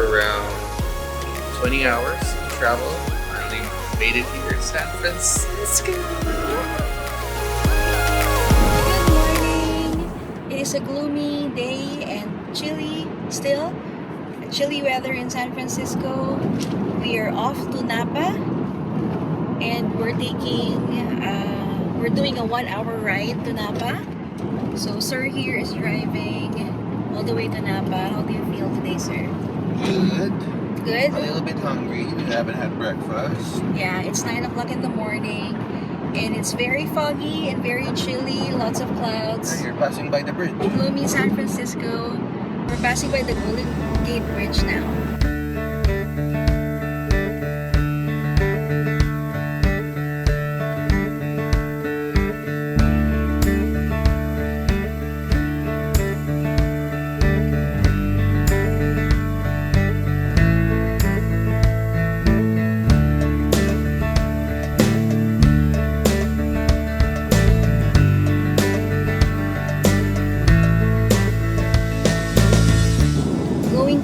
for around 20 hours to travel. Finally made it here in San Francisco. Good morning. It is a gloomy day and chilly still. Chilly weather in San Francisco. We are off to Napa and we're doing a 1-hour ride to Napa. So sir here is driving all the way to Napa. How do you feel today, sir? Good. Good? A little bit hungry. We haven't had breakfast. Yeah, it's 9 o'clock in the morning and it's very foggy and very chilly. Lots of clouds. You're passing by the bridge. Gloomy San Francisco. We're passing by the Golden Gate Bridge now.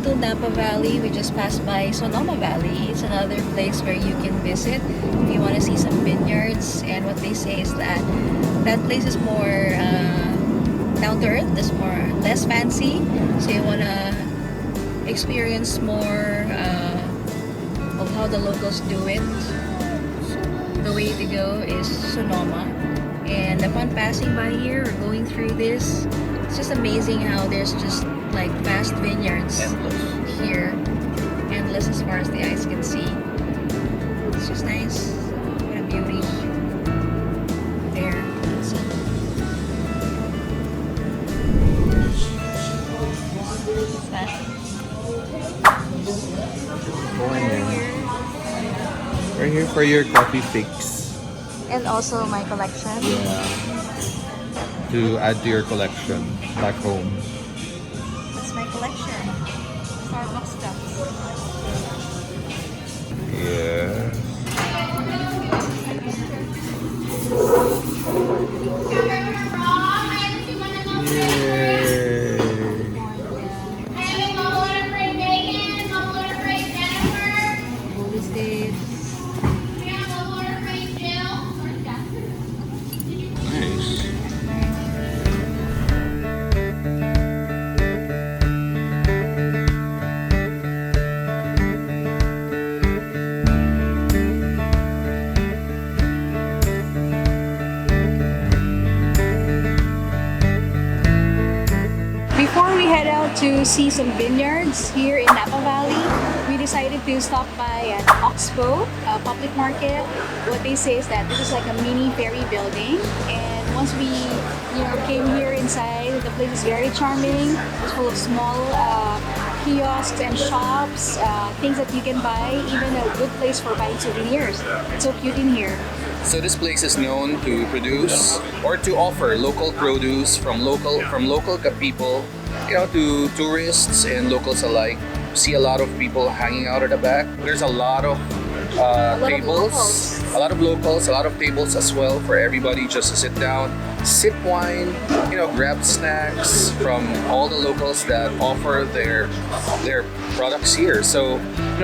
To Napa Valley, we just passed by Sonoma Valley. It's another place where you can visit if you want to see some vineyards. And what they say is that that place is more down to earth. There's less fancy, so you want to experience more of how the locals do it. The way to go is Sonoma. And upon passing by here or going through this, it's just amazing how there's just like vast vineyards here, endless as far as the eyes can see. It's just nice. What a beauty. There, let's see. We're here for your coffee fix. And also my collection. Yeah. To add to your collection back home. That's my collection. Starbucks cups. Yeah. Yay. What is this? Nice. Before we head out to see some vineyards here in Napa Valley, we decided to stop by at Oxbow Public Market. What they say is that this is like a mini ferry building, and once we came here inside, the place is very charming. It's full of small kiosks and shops, things that you can buy, even a good place for buying souvenirs. It's so cute in here. So this place is known to produce or to offer local produce from local people, to tourists and locals alike. See a lot of people hanging out at the back. There's a lot of tables, a lot of locals, a lot of tables as well for everybody just to sit down, sip wine, grab snacks from all the locals that offer their products here. So,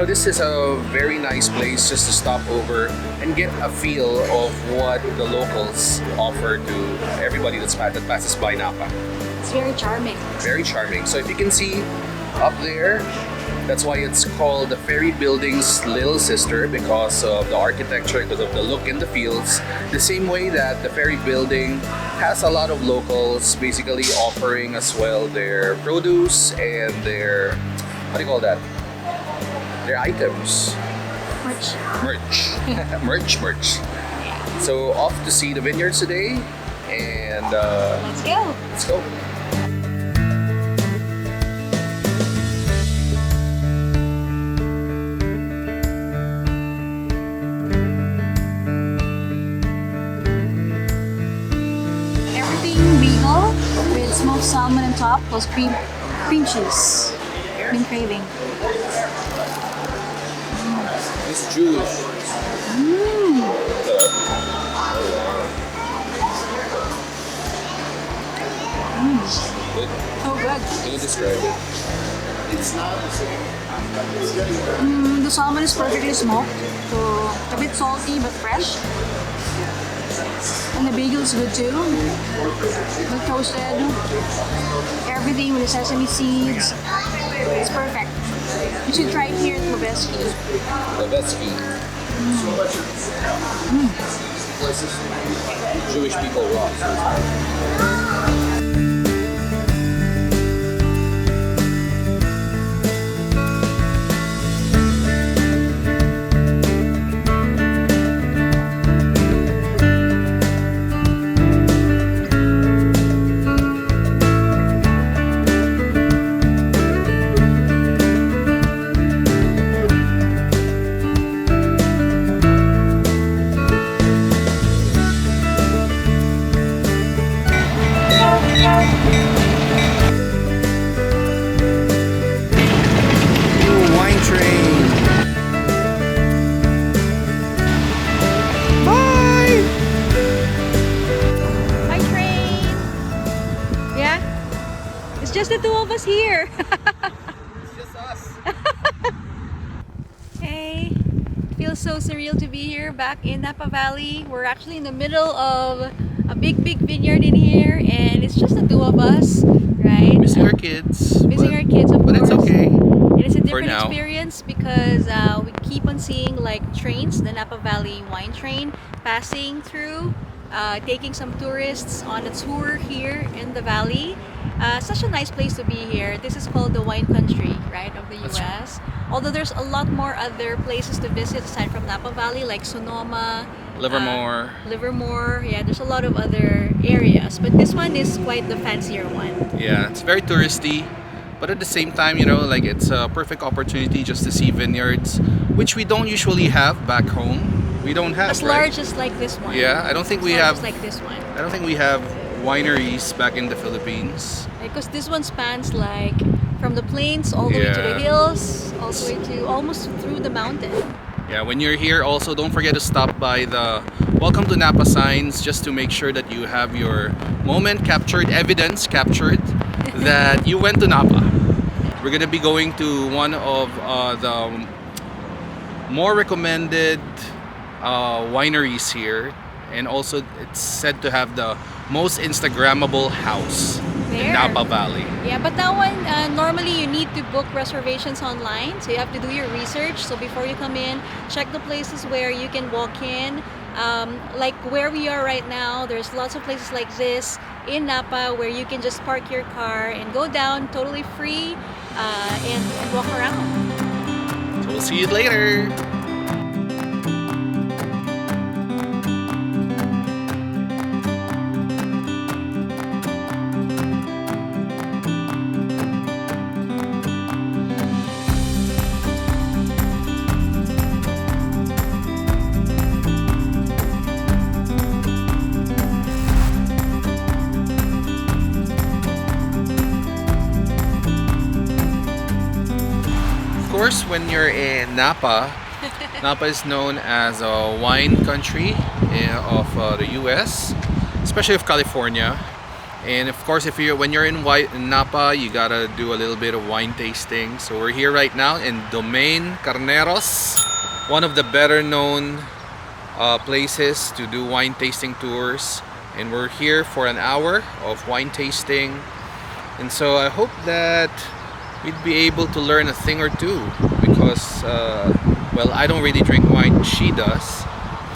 this is a very nice place just to stop over and get a feel of what the locals offer to everybody that passes by Napa. It's very charming. Very charming. So if you can see up there, that's why it's called the ferry building's little sister, because of the architecture, because of the look and the feels. The same way that the ferry building has a lot of locals basically offering as well their produce and their, what do you call that? Their items. Merch. Yeah. So off to see the vineyards today, and Let's go. let's go. Everything legal with smoked salmon on top plus cream cheese. Been craving. It's Jewish. Good. So good. Can you describe it? It's not the same. The salmon is perfectly smoked, so a bit salty but fresh. And the bagel is good too. But toasted. Everything with the sesame seeds. It's perfect. You should try it here at Lobeski. Levetsky. Jewish people rock. Wine train. Bye. Hi, train. Yeah? It's just the two of us here. It's just us. Hey, it feels so surreal to be here back in Napa Valley. We're actually in the middle of a big vineyard in here, and it's just the two of us, right? Missing our kids. Missing our kids, of but course. it's okay. And it's a different now. experience because we keep on seeing like trains, the Napa Valley wine train, passing through, taking some tourists on a tour here in the valley. Such a nice place to be here. This is called the wine country, right, of the That's US. Although there's a lot more other places to visit aside from Napa Valley, like Sonoma, Livermore. yeah, there's a lot of other areas, but this one is quite the fancier one. Yeah, it's very touristy, but at the same time, like it's a perfect opportunity just to see vineyards, which we don't usually have back home. We don't have As right? large as like this one. Yeah, I don't think As we large have. as like this one. I don't think we have wineries back in the Philippines. Because this one spans like from the plains all the way to the Yeah. hills, all the way to almost through the mountain. Yeah, when you're here, also don't forget to stop by the Welcome to Napa signs just to make sure that you have your moment captured, evidence captured that you went to Napa. We're gonna be going to one of the more recommended wineries here, and also it's said to have the most Instagrammable house in There. Napa Valley. Yeah, but that one, normally you need to book reservations online. So you have to do your research. So before you come in, check the places where you can walk in. Like where we are right now, there's lots of places like this in Napa where you can just park your car and go down totally free and walk around. So we'll see you later. Of course, when you're in Napa, Napa is known as a wine country of the US, especially of California. And of course, when you're in Napa, you gotta do a little bit of wine tasting. So we're here right now in Domaine Carneros, one of the better known places to do wine tasting tours. And we're here for an hour of wine tasting. And so I hope that we'd be able to learn a thing or two because, well, I don't really drink wine. She does.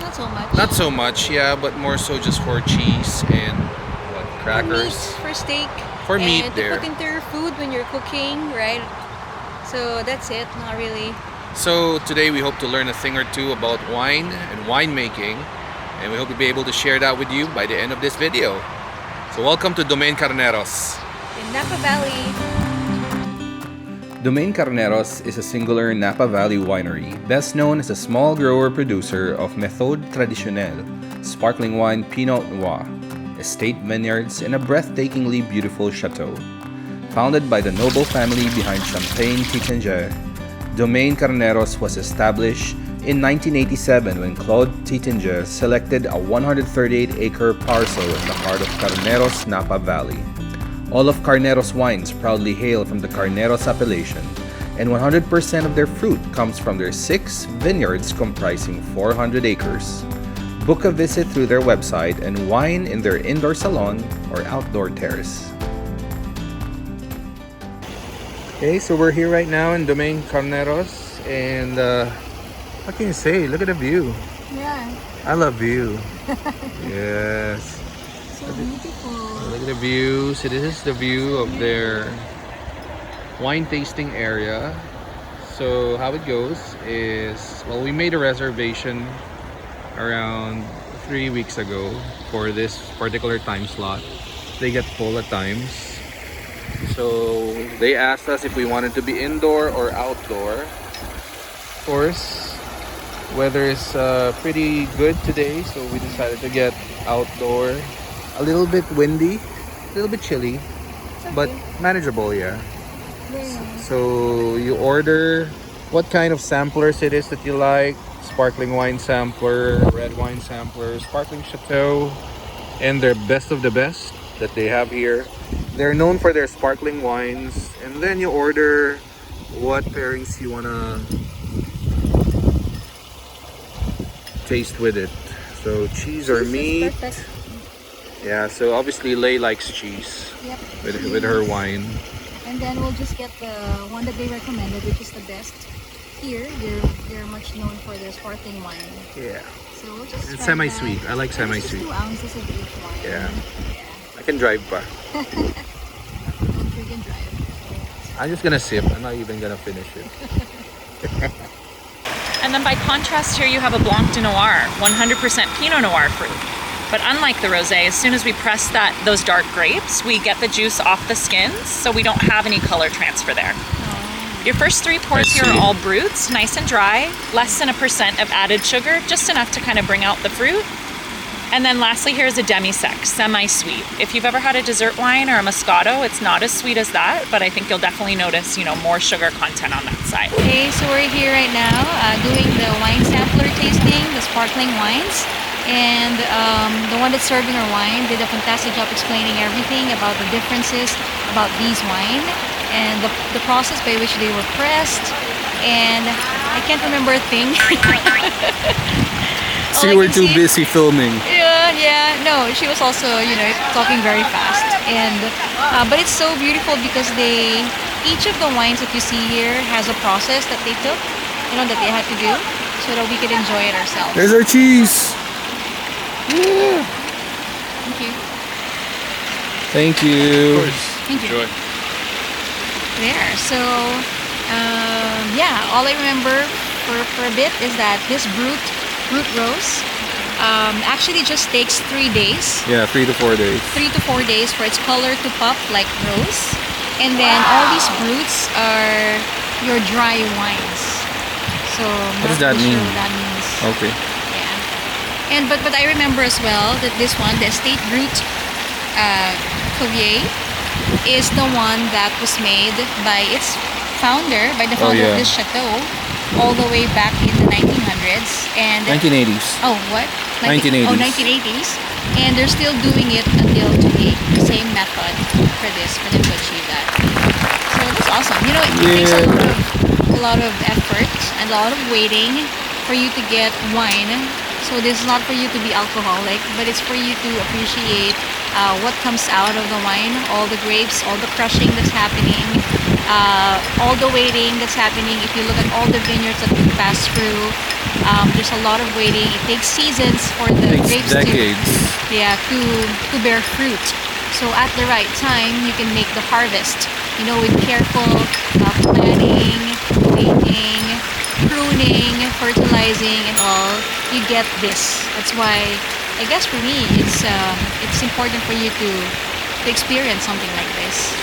Not so much. Not so much, yeah, but more so just for cheese and what, crackers. For steak. For meat and there. to put into your food when you're cooking, right? So that's it, not really. So today we hope to learn a thing or two about wine and winemaking, and we hope to be able to share that with you by the end of this video. So welcome to Domaine Carneros. In Napa Valley. Domaine Carneros is a singular Napa Valley winery, best known as a small grower producer of Méthode Traditionnelle, sparkling wine Pinot Noir, estate vineyards, and a breathtakingly beautiful chateau. Founded by the noble family behind Champagne Titangier, Domaine Carneros was established in 1987 when Claude Titangier selected a 138-acre parcel in the heart of Carneros, Napa Valley. All of Carneros wines proudly hail from the Carneros appellation, and 100% of their fruit comes from their 6 vineyards comprising 400 acres. Book a visit through their website and wine in their indoor salon or outdoor terrace. Okay, so we're here right now in Domaine Carneros, and what can you say? Look at the view. Yeah. I love view. Yes. So beautiful. Look at the view. So this is the view of their wine tasting area. So how it goes is, well, we made a reservation around 3 weeks ago for this particular time slot. They get full at times. So they asked us if we wanted to be indoor or outdoor. Of course, weather is pretty good today, so we decided to get outdoor. A little bit windy, a little bit chilly, but manageable, yeah. So you order what kind of samplers it is that you like. Sparkling wine sampler, red wine sampler, sparkling chateau, and their best of the best that they have here. They're known for their sparkling wines, and then you order what pairings you wanna taste with it. So cheese or meat. Yeah, so obviously Lay likes cheese. Yep. With her wine. And then we'll just get the one that they recommended, which is the best. Here, they're much known for their sparkling wine. Yeah. So we'll just It's try semi-sweet. that. I like And it's just semi-sweet. 2 ounces of each wine. Yeah. I can drive pa. We can drive. I'm just gonna sip. I'm not even gonna finish it. And then by contrast here you have a Blanc de Noir, 100% Pinot Noir fruit. But unlike the rosé, as soon as we press those dark grapes, we get the juice off the skins, so we don't have any color transfer there. Your first 3 pours here are all brutes, nice and dry, less than 1% of added sugar, just enough to kind of bring out the fruit. And then lastly here is a demi-sec, semi-sweet. If you've ever had a dessert wine or a Moscato, it's not as sweet as that, but I think you'll definitely notice, more sugar content on that side. Okay, so we're here right now doing the wine sampler tasting, the sparkling wines. And the one that's serving our wine did a fantastic job explaining everything about the differences about these wine and the process by which they were pressed. And I can't remember a thing. So you were too busy filming. Yeah. No, she was also, talking very fast. And but it's so beautiful because each of the wines that you see here has a process that they took, that they had to do so that we could enjoy it ourselves. There's our cheese. Yeah. Thank you. Thank you. Thank you. There. So, all I remember for a bit is that this brute rose actually just takes 3 days. Yeah, 3 to 4 days. 3 to 4 days for its color to pop like rose. And then all these brutes are your dry wines. So, what does that mean? Sure what that means. Okay. Yeah. And but I remember as well that this one, the Estate Brut Cuvée, is the one that was made by its founder, of this chateau, all the way back in the 1900s. And 1980s. Oh, what? 1980s. Oh, 1980s. And they're still doing it until today. The same method for them to achieve that. So that's awesome. It takes a lot of effort and a lot of waiting for you to get wine. So this is not for you to be alcoholic, but it's for you to appreciate what comes out of the wine, all the grapes, all the crushing that's happening, all the waiting that's happening. If you look at all the vineyards that we pass through, there's a lot of waiting. It takes seasons for the grapes to bear fruit. So at the right time, you can make the harvest. With careful planning, waiting, pruning, fertilizing, and all, you get this. That's why, I guess for me, it's important for you to experience something like this.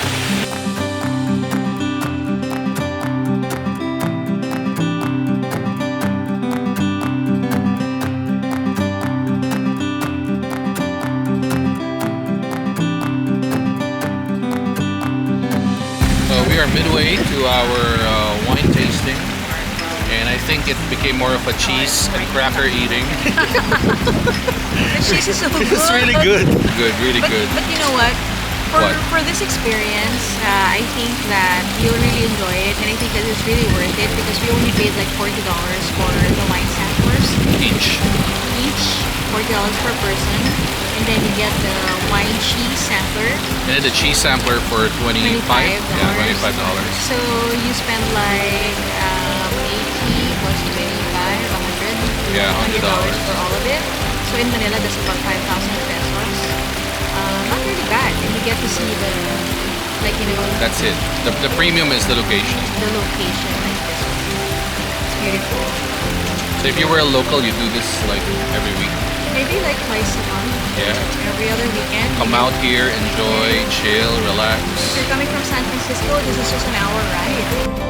We are midway to our wine tasting, and I think it became more of a cheese and cracker eating. The cheese is so good. It's really good. Really good. But you know what? What? For this experience, I think that you'll really enjoy it, and I think that it's really worth it because we only paid like $40 for the wine samplers Each. each, $40 per person, and then you get the wine cheese sampler, And then the cheese sampler for 25. $25. Yeah, $25. So you spend like 80 plus 25, 100. Yeah, $100 for all of it. So in Manila, that's about 5,000 pesos. Not really bad, and you get to see the, like, you know, That's it. The premium is the location. the location like this one. It's beautiful. So if you were a local, you do this like every week. Maybe like twice a month, Yeah. every other weekend. Come out here, enjoy, chill, relax. If you're coming from San Francisco, this is just an hour ride.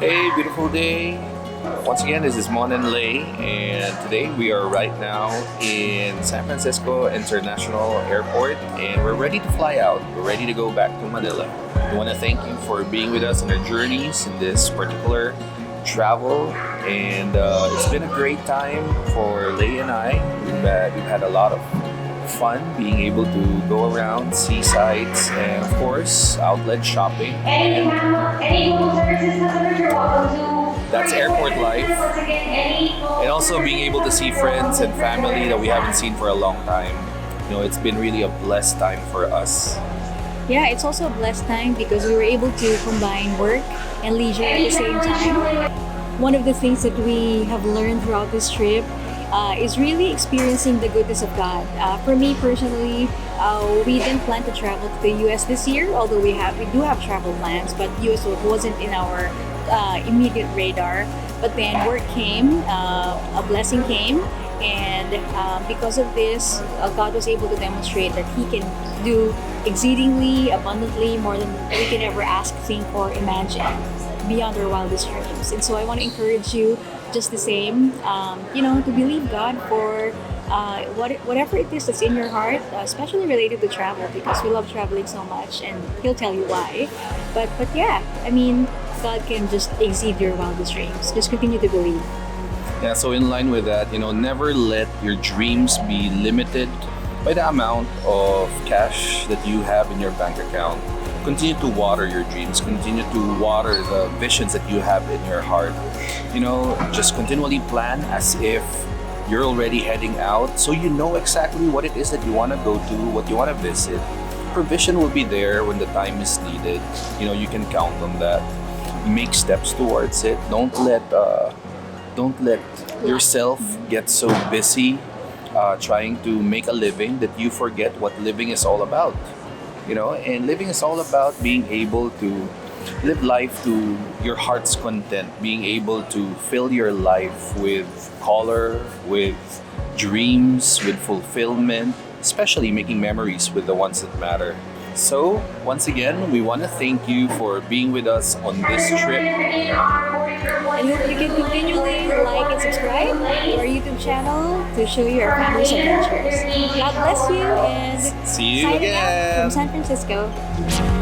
Hey, beautiful day. Once again, this is Mon and Lay, and today we are right now in San Francisco International Airport, and we're ready to fly out. We're ready to go back to Manila. We want to thank you for being with us in our journeys in this particular travel, and it's been a great time for Lay and I. We've had a lot of fun being able to go around, see sights, and of course, outlet shopping. Any global services customers are welcome to. That's airport life. And also being able to see friends and family that we haven't seen for a long time. You know, it's been really a blessed time for us. Yeah, it's also a blessed time because we were able to combine work and leisure at the same time. One of the things that we have learned throughout this trip is really experiencing the goodness of God. For me personally, we didn't plan to travel to the US this year, although we do have travel plans, but US wasn't in our immediate radar. But then work came, a blessing came, and because of this, God was able to demonstrate that He can do exceedingly abundantly more than we can ever ask, think, or imagine, beyond our wildest dreams. And so I want to encourage you just the same, to believe God for whatever it is that's in your heart, especially related to travel, because we love traveling so much, and He'll tell you why. But yeah, I mean, God can just exceed your wildest dreams. Just continue to believe. Yeah, so in line with that, never let your dreams be limited by the amount of cash that you have in your bank account. Continue to water your dreams, continue to water the visions that you have in your heart. Just continually plan as if you're already heading out, so you know exactly what it is that you want to go to, what you want to visit. Provision will be there when the time is needed. You can count on that. Make steps towards it. Don't let yourself get so busy trying to make a living that you forget what living is all about. And living is all about being able to live life to your heart's content, being able to fill your life with color, with dreams, with fulfillment, especially making memories with the ones that matter. So, once again, we want to thank you for being with us on this trip. And hope you can continually like and subscribe to our YouTube channel to show you our family's adventures. God bless you, and See you signing out again. from San Francisco.